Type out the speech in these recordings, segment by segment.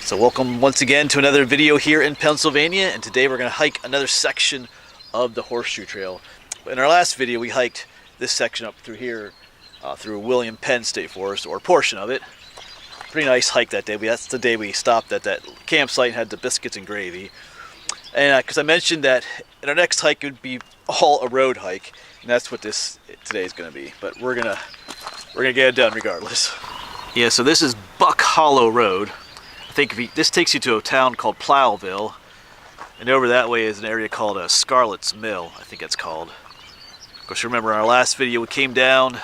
So welcome once again to another video here in Pennsylvania, and today we're going to hike another section of the Horseshoe Trail. In our last video we hiked this section up through here, through William Penn State Forest, or a portion of it. Pretty nice hike that day. That's the day we stopped at that campsite and had the biscuits and gravy. And because I mentioned that in our next hike it would be all a road hike, and that's what this today is going to be. But we're gonna get it done regardless. Yeah, so this is Buck Hollow Road. I think this takes you to a town called Plowville, and over that way is an area called Scarlett's Mill, I think it's called. Of course, remember in our last video we came down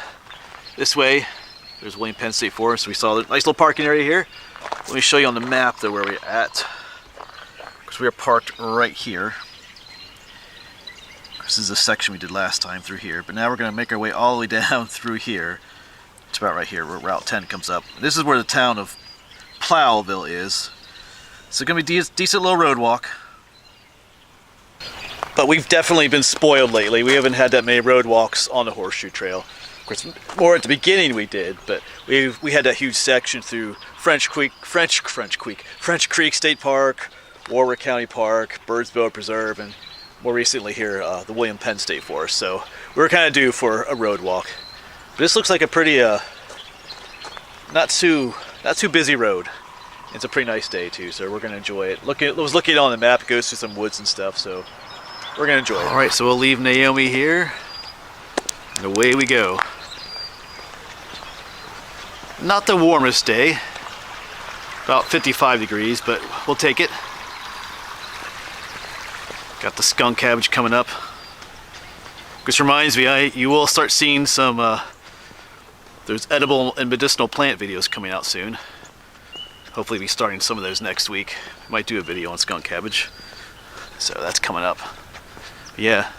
this way. There's William Penn State Forest. We saw the nice little parking area here. Let me show you on the map though where we're at, because we are parked right here. This is the section we did last time through here, but now we're going to make our way all the way down through here. It's about right here where Route 10 comes up. This is where the town of Plowville is. So it's going to be a decent little road walk. But we've definitely been spoiled lately. We haven't had that many road walks on the Horseshoe Trail. Of course, more at the beginning we did, but we had that huge section through French Creek State Park, Warwick County Park, Birdsville Preserve, and more recently here, the William Penn State Forest. So we were kind of due for a road walk. But this looks like a pretty, not too busy road. It's a pretty nice day too, so we're gonna enjoy it. I was looking on the map, it goes through some woods and stuff, so we're gonna enjoy it. All right, so we'll leave Naomi here, and away we go. Not the warmest day, about 55 degrees, but we'll take it. Got the skunk cabbage coming up. This reminds me, you will start seeing some there's edible and medicinal plant videos coming out soon. Hopefully be starting some of those next week. Might do a video on skunk cabbage. So that's coming up. But yeah.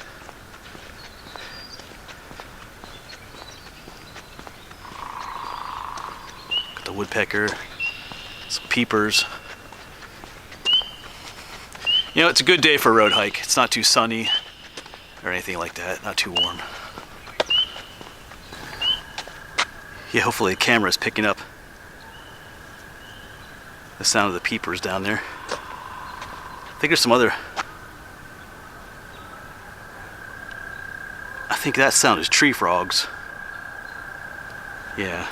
Got the woodpecker, some peepers. You know, it's a good day for a road hike. It's not too sunny or anything like that, not too warm. Yeah, hopefully the camera is picking up the sound of the peepers down there. I think there's some other... I think that sound is tree frogs. Yeah.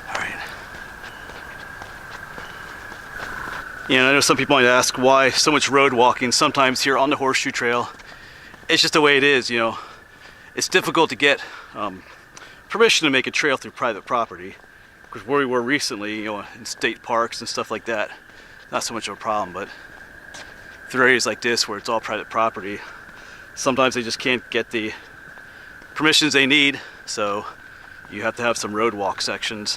Alright. Yeah, I know some people might ask why so much road walking sometimes here on the Horseshoe Trail. It's just the way it is, you know. It's difficult to get permission to make a trail through private property, because where we were recently, you know, in state parks and stuff like that, not so much of a problem. But through areas like this where it's all private property, sometimes they just can't get the permissions they need, so you have to have some road walk sections.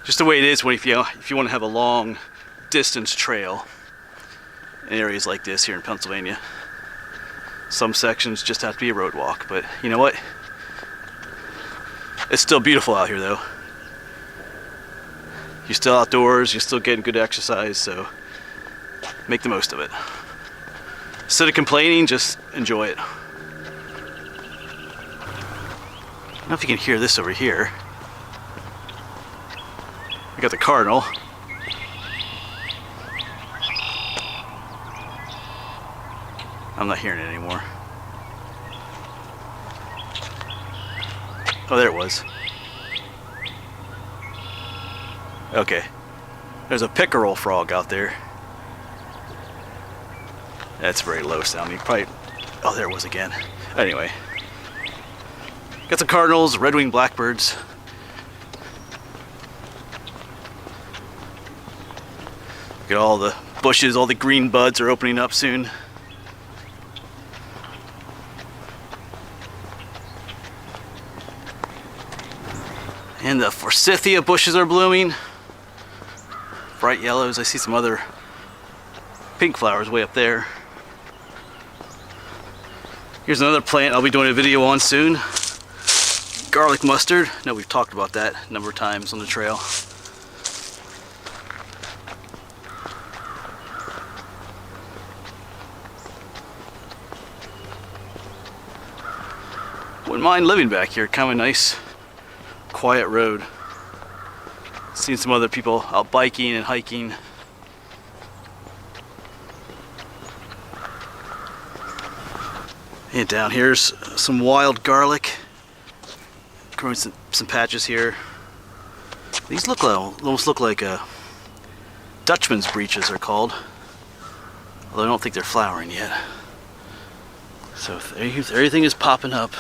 Just the way it is when if you want to have a long distance trail in areas like this here in Pennsylvania. Some sections just have to be a road walk, but you know what? It's still beautiful out here though. You're still outdoors, you're still getting good exercise, so make the most of it. Instead of complaining, just enjoy it. I don't know if you can hear this over here. We got the cardinal. I'm not hearing it anymore. Oh, there it was. Okay. There's a pickerel frog out there. That's very low sounding. Probably. Oh, there it was again. Anyway. Got some cardinals, red-winged blackbirds. Got all the bushes, all the green buds are opening up soon. And the forsythia bushes are blooming. Bright yellows. I see some other pink flowers way up there. Here's another plant I'll be doing a video on soon. Garlic mustard. I know we've talked about that a number of times on the trail. Wouldn't mind living back here. Kind of a nice, quiet road. Seen some other people out biking and hiking. And down here's some wild garlic. Growing some patches here. These almost look like Dutchman's breeches are called. Although I don't think they're flowering yet. So everything is popping up.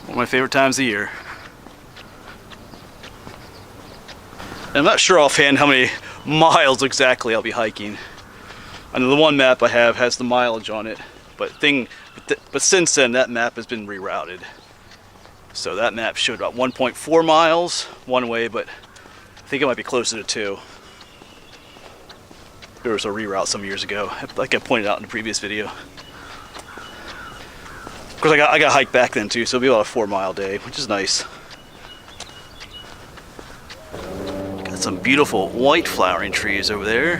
One of my favorite times of year. And I'm not sure offhand how many miles exactly I'll be hiking. I know the one map I have has the mileage on it, but since then that map has been rerouted. So that map showed about 1.4 miles one way, but I think it might be closer to 2. There was a reroute some years ago, like I pointed out in the previous video. Of course, I got to hike back then too, so it'll be about a 4-mile day, which is nice. Got some beautiful white flowering trees over there.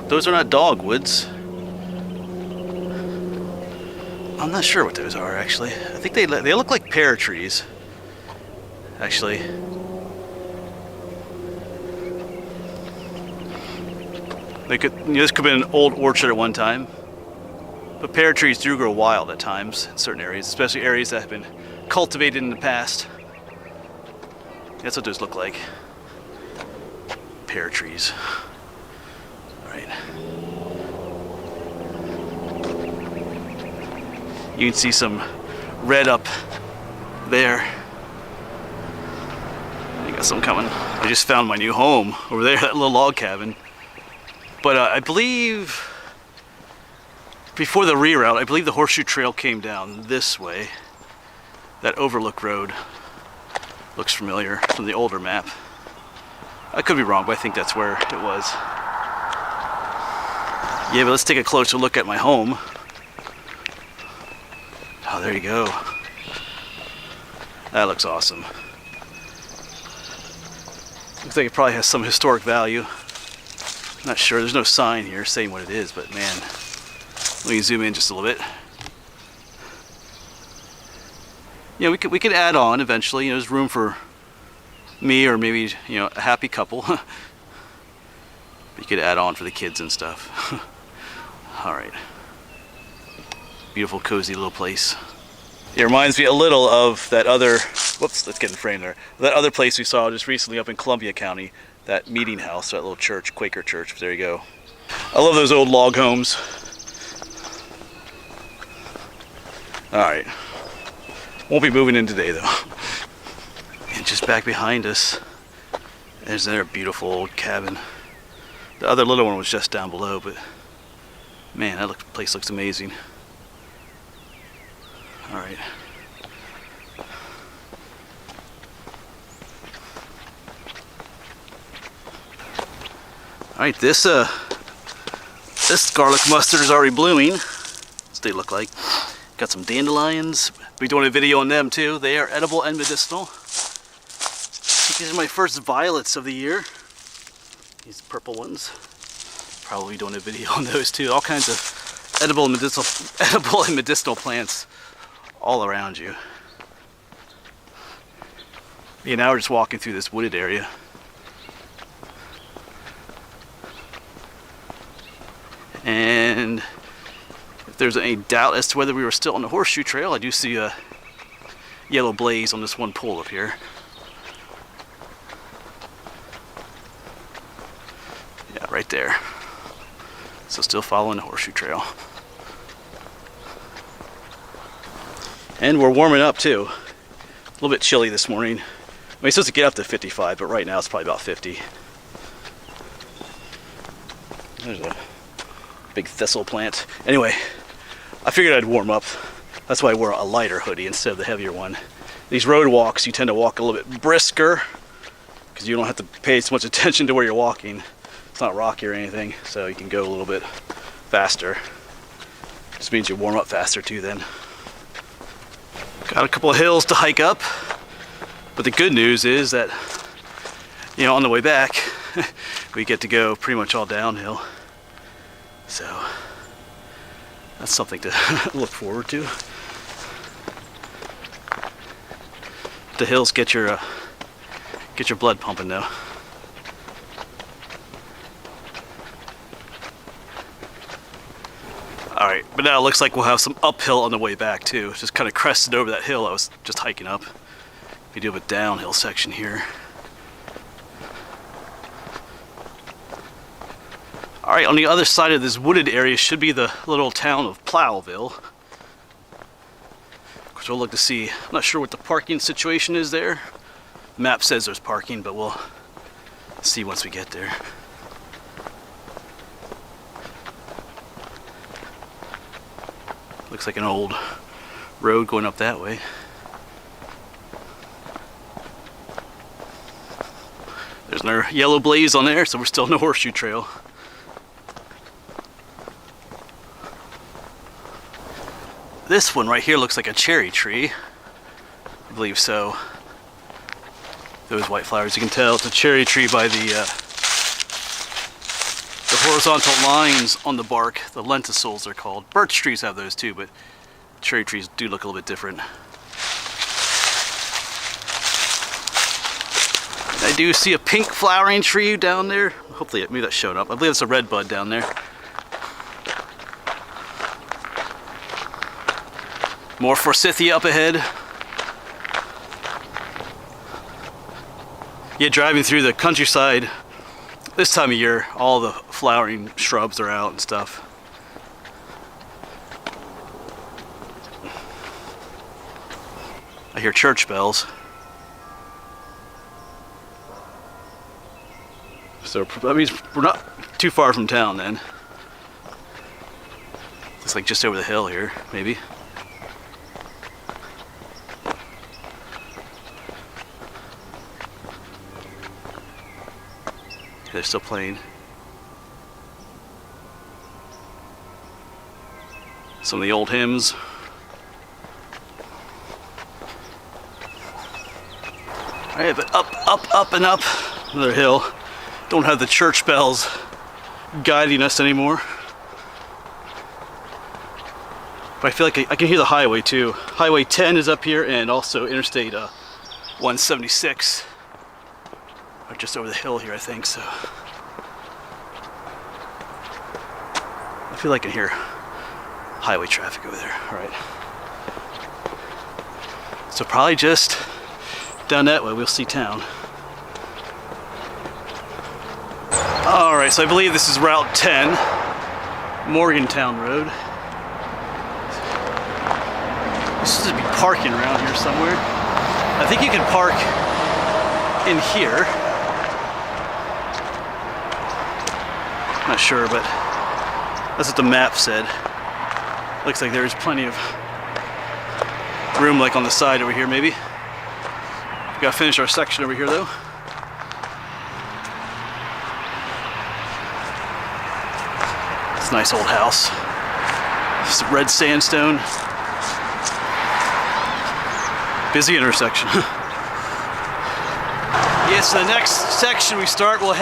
Those are not dogwoods. I'm not sure what those are actually. I think they look like pear trees. Actually. This could have been an old orchard at one time. But pear trees do grow wild at times in certain areas, especially areas that have been cultivated in the past. That's what those look like. Pear trees. Alright. You can see some red up there. I got some coming. I just found my new home over there, that little log cabin. But I believe before the reroute, I believe the Horseshoe Trail came down this way. That Overlook Road looks familiar from the older map. I could be wrong, but I think that's where it was. Yeah, but let's take a closer look at my home. Oh, there you go. That looks awesome. Looks like it probably has some historic value. Not sure, there's no sign here saying what it is, but man, let me zoom in just a little bit. Yeah, we could add on eventually. You know, there's room for me or maybe, you know, a happy couple. You could add on for the kids and stuff. All right. Beautiful, cozy little place. It reminds me a little of that other, whoops, let's get in frame there. That other place we saw just recently up in Columbia County, that meeting house, that little church, Quaker church. There you go. I love those old log homes. All right. Won't be moving in today though. And just back behind us, there's another beautiful old cabin. The other little one was just down below, but man, that place looks amazing. All right. All right, this garlic mustard is already blooming. That's what they look like. Got some dandelions. We're doing a video on them too. They are edible and medicinal. These are my first violets of the year. These purple ones. Probably doing a video on those too. All kinds of edible and medicinal plants all around you. Yeah, now we're just walking through this wooded area. And if there's any doubt as to whether we were still on the Horseshoe Trail, I do see a yellow blaze on this one pole up here. Yeah, right there. So still following the Horseshoe Trail. And we're warming up too. A little bit chilly this morning. I mean, it's supposed to get up to 55, but right now it's probably about 50. There's a big thistle plant. Anyway, I figured I'd warm up. That's why I wore a lighter hoodie instead of the heavier one. These road walks, you tend to walk a little bit brisker because you don't have to pay so much attention to where you're walking. It's not rocky or anything, so you can go a little bit faster. Just means you warm up faster too then. Got a couple of hills to hike up, but the good news is that, you know, on the way back, we get to go pretty much all downhill. So that's something to look forward to. The hills get your blood pumping though. Alright, but now it looks like we'll have some uphill on the way back too. Just kind of crested over that hill I was just hiking up. We do have a downhill section here. Alright, on the other side of this wooded area should be the little town of Plowville. Of course, we'll look to see. I'm not sure what the parking situation is there. The map says there's parking, but we'll see once we get there. Looks like an old road going up that way. There's another yellow blaze on there, so we're still in the Horseshoe Trail. This one right here looks like a cherry tree. I believe so. Those white flowers, you can tell it's a cherry tree by the horizontal lines on the bark. The lenticels are called. Birch trees have those too, but cherry trees do look a little bit different. I do see a pink flowering tree down there. Hopefully, maybe that showed up. I believe it's a red bud down there. More forsythia up ahead. Yeah, driving through the countryside this time of year, all the flowering shrubs are out and stuff. I hear church bells. So that means we're not too far from town then. Looks like just over the hill here, maybe. They're still playing. Some of the old hymns. Alright, but up and up. Another hill. Don't have the church bells guiding us anymore. But I feel like I can hear the highway too. Highway 10 is up here, and also Interstate 176. Or just over the hill here, I think, so. I feel like I can hear highway traffic over there. Alright. So probably just down that way we'll see town. Alright, so I believe this is Route 10, Morgantown Road. This should be parking around here somewhere. I think you can park in here. Not sure, but that's what the map said. Looks like there's plenty of room, like on the side over here, maybe. We gotta finish our section over here, though. It's a nice old house. It's red sandstone. Busy intersection. Yes, the next section we start, we'll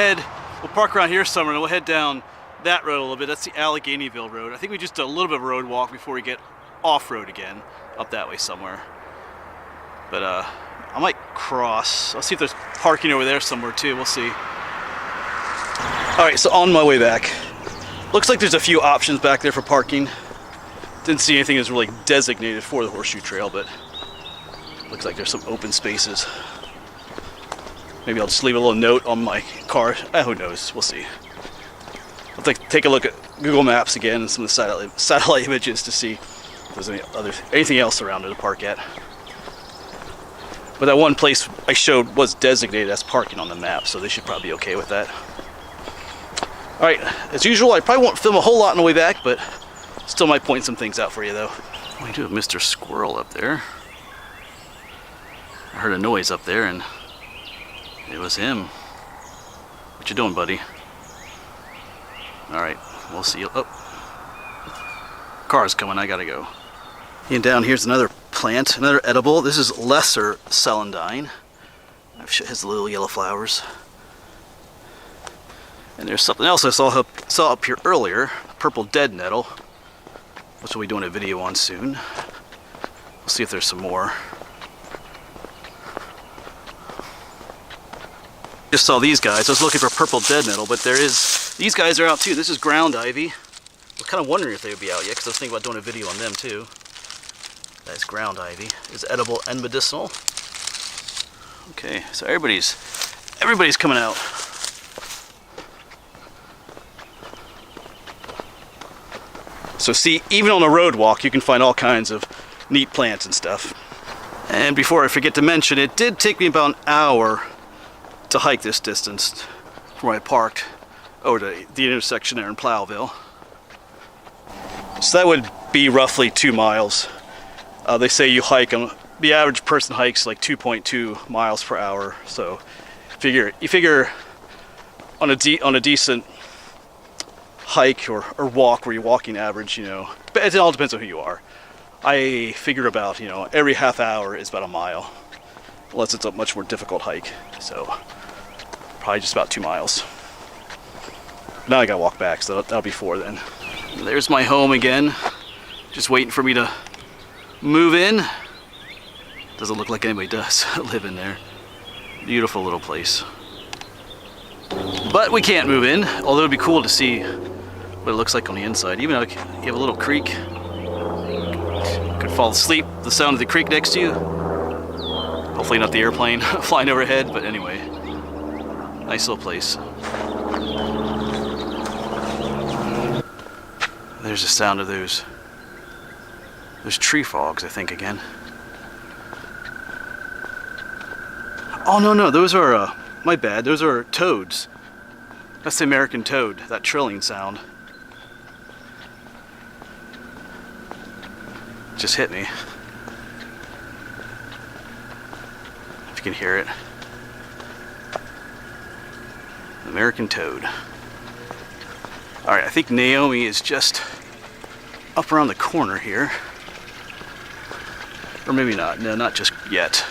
park around here somewhere and we'll head down that road a little bit. That's the Alleghenyville Road. I think we just did a little bit of a road walk before we get off-road again, up that way somewhere. But I might cross. I'll see if there's parking over there somewhere too. We'll see. Alright, so on my way back. Looks like there's a few options back there for parking. Didn't see anything that's really designated for the Horseshoe Trail, but looks like there's some open spaces. Maybe I'll just leave a little note on my car. Who knows? We'll see. I'll take a look at Google Maps again and some of the satellite images to see if there's anything else around there to park at. But that one place I showed was designated as parking on the map, so they should probably be okay with that. Alright, as usual, I probably won't film a whole lot on the way back, but still might point some things out for you, though. We do have Mr. Squirrel up there. I heard a noise up there, and it was him. What you doing, buddy? Alright, we'll see you. Oh, car's coming, I gotta go. And down here's another plant, another edible. This is lesser celandine. It has little yellow flowers. And there's something else I saw up here earlier, purple dead nettle, which we'll be doing a video on soon. We'll see if there's some more. Just saw these guys. I was looking for purple dead nettle, but these guys are out too. This is ground ivy. I was kind of wondering if they would be out yet, because I was thinking about doing a video on them too. That's ground ivy. It's edible and medicinal. Okay, so everybody's coming out. So see, even on a road walk, you can find all kinds of neat plants and stuff. And before I forget to mention, it did take me about an hour to hike this distance from where I parked over to the intersection there in Plowville. So that would be roughly 2 miles. They say you hike, the average person hikes like 2.2 miles per hour. So you figure on a decent hike or walk where you're walking average, you know, but it all depends on who you are. I figure about, you know, every half hour is about a mile, unless it's a much more difficult hike. So probably just about 2 miles. Now I gotta walk back, so that'll be 4 then. There's my home again, just waiting for me to move in. Doesn't look like anybody does live in there. Beautiful little place. But we can't move in, although it'd be cool to see what it looks like on the inside. Even though you have a little creek, you could fall asleep the sound of the creek next to you. Hopefully not the airplane flying overhead, but anyway, nice little place. There's the sound of those tree frogs, I think, again. Oh no, those are my bad, those are toads. That's the American toad, that trilling sound. Just hit me. If you can hear it. American toad. Alright, I think Naomi is just up around the corner here. Or maybe not. No, not just yet.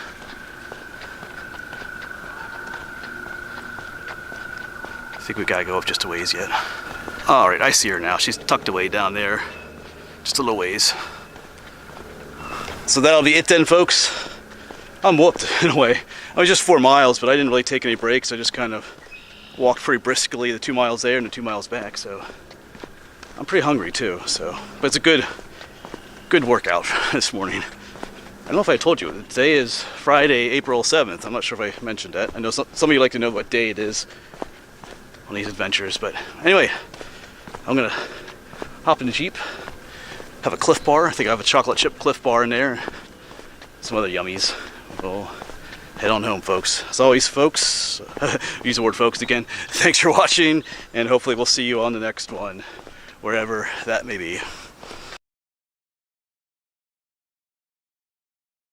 I think we gotta go up just a ways yet. Alright, I see her now. She's tucked away down there. Just a little ways. So that'll be it then, folks. I'm whooped in a way. I was just 4 miles, but I didn't really take any breaks. I just kind of walked pretty briskly the 2 miles there and the 2 miles back. So I'm pretty hungry too. So, but it's a good workout this morning. I don't know if I told you. Today is Friday, April 7th. I'm not sure if I mentioned that. I know some of you like to know what day it is on these adventures, but anyway, I'm gonna hop in the Jeep, have a Cliff Bar. I think I have a chocolate chip Cliff Bar in there, some other yummies. We'll head on home, folks. As always, folks, use the word folks again. Thanks for watching, and hopefully we'll see you on the next one, wherever that may be.